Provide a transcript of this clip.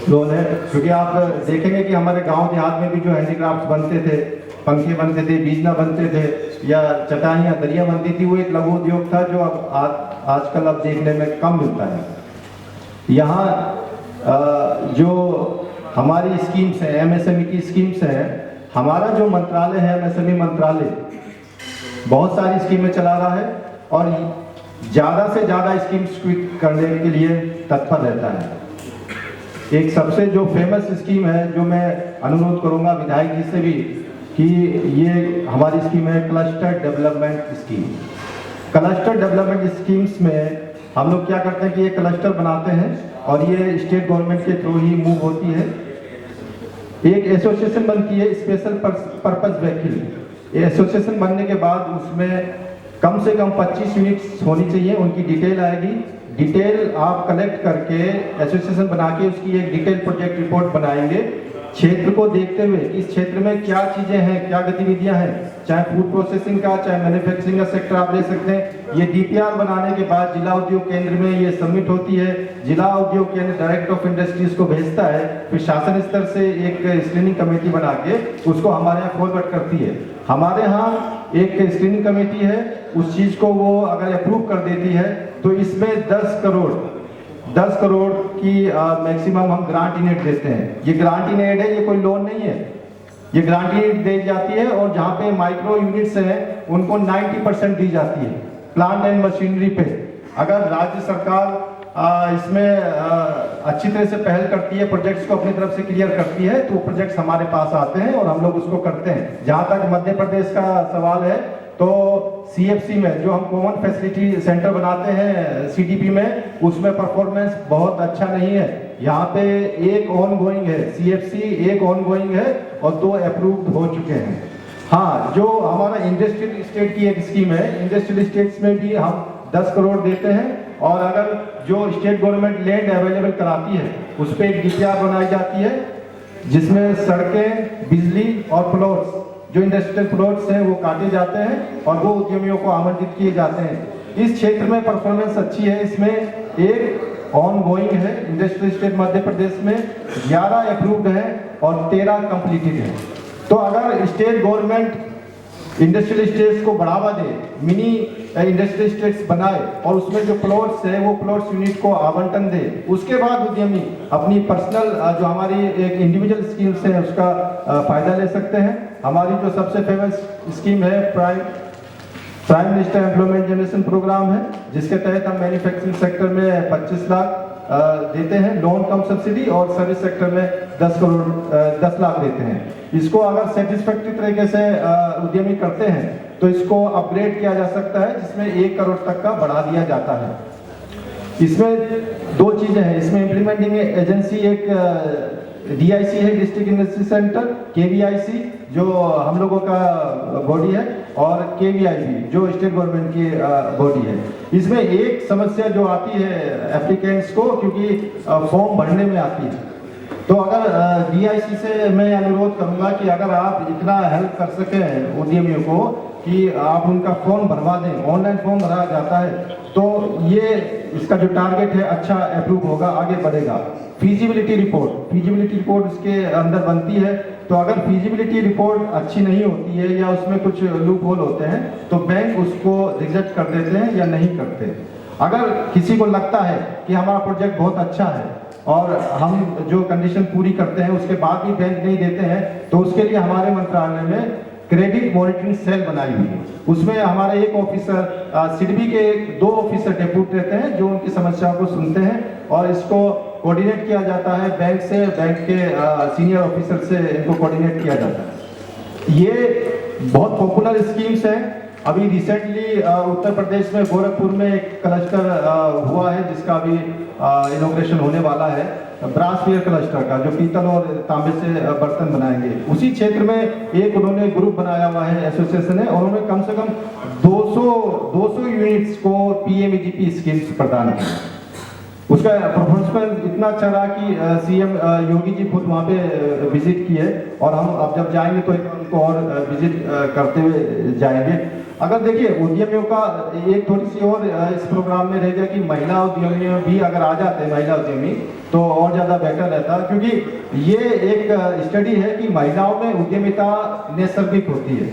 Loan है, क्योंकि आप देखेंगे कि हमारे गांव देहात में भी जो हैंडीक्राफ्ट बनते थे, पंखे बनते थे, बीजना बनते थे या चटाइयाँ दरिया बनती थी, वो एक लघु उद्योग था जो अब आजकल अब देखने में कम मिलता है। यहाँ जो हमारी स्कीम्स हैं, एमएसएमई की स्कीम्स हैं, हमारा जो मंत्रालय है एमएसएमई मंत्रालय बहुत सारी स्कीमें चला रहा है और ज़्यादा से ज़्यादा स्कीम्स करने के लिए तत्पर रहता है। एक सबसे जो फेमस स्कीम है, जो मैं अनुरोध करूंगा विधायक जी से भी, कि ये हमारी स्कीम है cluster development scheme. Cluster development schemes में हम लोग क्या करते हैं कि ये क्लस्टर बनाते हैं और ये स्टेट गवर्नमेंट के थ्रू ही मूव होती है। एक एसोसिएशन बनती है, स्पेशल पर्पस व्हीकल। ये एसोसिएशन बनने के बाद उसमें कम से कम 25 यूनिट्स होनी चाहिए, उनकी डिटेल आएगी। डिटेल आप कलेक्ट करके एसोसिएशन बना के उसकी एक डिटेल प्रोजेक्ट रिपोर्ट बनाएंगे, क्षेत्र को देखते हुए इस क्षेत्र में क्या चीज़ें हैं, क्या गतिविधियां हैं, चाहे फूड प्रोसेसिंग का, चाहे मैन्युफैक्चरिंग का सेक्टर आप ले सकते हैं। ये डीपीआर बनाने के बाद जिला उद्योग केंद्र में ये सबमिट होती है, जिला उद्योग केंद्र डायरेक्टर ऑफ इंडस्ट्रीज को भेजता है, फिर शासन स्तर से एक स्क्रीनिंग कमेटी बना के उसको हमारे यहाँ फॉरवर्ड करती है। हमारे यहाँ एक स्क्रीनिंग कमेटी है, उस चीज़ को वो अगर अप्रूव कर देती है तो इसमें 10 करोड़ की मैक्सिमम हम ग्रांट इनेट देते हैं। ये ग्रांट इनेट है, ये कोई लोन नहीं है, ये ग्रांट इनेट दी जाती है और जहाँ पे माइक्रो यूनिट्स हैं उनको 90% दी जाती है प्लांट एंड मशीनरी पे। अगर राज्य सरकार इसमें अच्छी तरह से पहल करती है, प्रोजेक्ट्स को अपनी तरफ से क्लियर करती है, तो प्रोजेक्ट्स हमारे पास आते हैं और हम लोग उसको करते हैं। जहाँ तक मध्य प्रदेश का सवाल है तो सीएफसी में जो हम कॉमन फैसिलिटी सेंटर बनाते हैं सीडीपी में, उसमें परफॉर्मेंस बहुत अच्छा नहीं है। यहाँ पे एक ऑन गोइंग है, सीएफसी एक ऑन गोइंग है और 2 अप्रूव्ड हो चुके हैं। हाँ, जो हमारा इंडस्ट्रियल स्टेट की एक स्कीम है, इंडस्ट्रियल स्टेट्स में भी हम 10 करोड़ देते हैं और अगर जो स्टेट गवर्नमेंट लैंड अवेलेबल कराती है उस पर एक डीपीआर बनाई जाती है जिसमें सड़कें, बिजली और प्लॉट्स, जो इंडस्ट्रियल प्लॉट्स हैं वो काटे जाते हैं और वो उद्यमियों को आमंत्रित किए जाते हैं। इस क्षेत्र में परफॉर्मेंस अच्छी है, इसमें एक ऑन गोइंग है इंडस्ट्रियल स्टेट मध्य प्रदेश में, 11 अप्रूव्ड है और 13 कंप्लीटेड है। तो अगर स्टेट गवर्नमेंट इंडस्ट्रियल स्टेट्स को बढ़ावा दे, मिनी इंडस्ट्रियल स्टेट्स बनाए और उसमें जो प्लॉट्स है वो प्लॉट्स यूनिट को आवंटन दे, उसके बाद उद्यमी अपनी पर्सनल जो हमारी एक इंडिविजुअल स्कीम्स है उसका फायदा ले सकते हैं। हमारी जो सबसे फेमस स्कीम है prime minister employment generation programme है, जिसके तहत हम मैन्युफैक्चरिंग सेक्टर में 25 लाख देते हैं लोन कम सब्सिडी और सर्विस सेक्टर में 10 लाख देते हैं। इसको अगर सेटिस्फैक्टरी तरीके से उद्यमी करते हैं तो इसको अपग्रेड किया जा सकता है, जिसमें 1 करोड़ तक का बढ़ा दिया जाता है। इसमें 2 चीजें हैं, इसमें इम्प्लीमेंटिंग एजेंसी एक डीआईसी है, डिस्ट्रिक्ट इंडस्ट्री सेंटर, केवीआईसी जो हम लोगों का बॉडी है और केवीआईबी जो स्टेट गवर्नमेंट की बॉडी है। इसमें एक समस्या जो आती है एप्लीकेंट्स को, क्योंकि फॉर्म भरने में आती है, तो अगर डीआईसी से मैं अनुरोध करूंगा कि अगर आप इतना हेल्प कर सकें उद्यमियों को कि आप उनका फॉर्म भरवा दें, ऑनलाइन फॉर्म भरा जाता है, तो ये इसका जो टारगेट है अच्छा अप्रूव होगा, आगे बढ़ेगा। फीजिबिलिटी रिपोर्ट उसके अंदर बनती है, तो अगर फीजिबिलिटी रिपोर्ट अच्छी नहीं होती है या उसमें कुछ लूप होल होते हैं तो बैंक उसको रिजेक्ट कर देते हैं या नहीं करते। अगर किसी को लगता है कि हमारा प्रोजेक्ट बहुत अच्छा है और हम जो कंडीशन पूरी करते हैं उसके बाद भी बैंक नहीं देते हैं, तो उसके लिए हमारे मंत्रालय में क्रेडिट मॉनिटरिंग सेल बनाई हुई है। उसमें हमारे एक ऑफिसर सिडबी के 2 ऑफिसर डेप्यूट रहते हैं जो उनकी समस्याओं को सुनते हैं और इसको कोऑर्डिनेट किया जाता है बैंक से, बैंक के सीनियर ऑफिसर से इनको कोऑर्डिनेट किया जाता है। ये बहुत पॉपुलर स्कीम्स हैं। अभी रिसेंटली उत्तर प्रदेश में गोरखपुर में एक क्लस्टर हुआ है जिसका अभी इनॉग्रेशन होने वाला है, ब्रासवेयर क्लस्टर का, जो पीतल और तांबे से बर्तन बनाएंगे। उसी क्षेत्र में एक उन्होंने ग्रुप बनाया हुआ है, एसोसिएशन है, और उन्होंने कम से कम 200 यूनिट्स को पीएमईजीपी स्कीम्स प्रदान की। उसका परफॉर्मेंस इतना अच्छा रहा कि सीएम योगी जी खुद वहाँ पे विजिट किए, और हम अब जब जाएंगे तो उनको और विजिट करते हुए जाएंगे। अगर देखिए उद्यमियों का एक थोड़ी सी और इस प्रोग्राम में रह गया कि महिला उद्यमी भी अगर आ जाते हैं महिला उद्यमी तो और ज़्यादा बेटर रहता, क्योंकि ये एक स्टडी है कि महिलाओं में उद्यमिता नैसर्गिक होती है।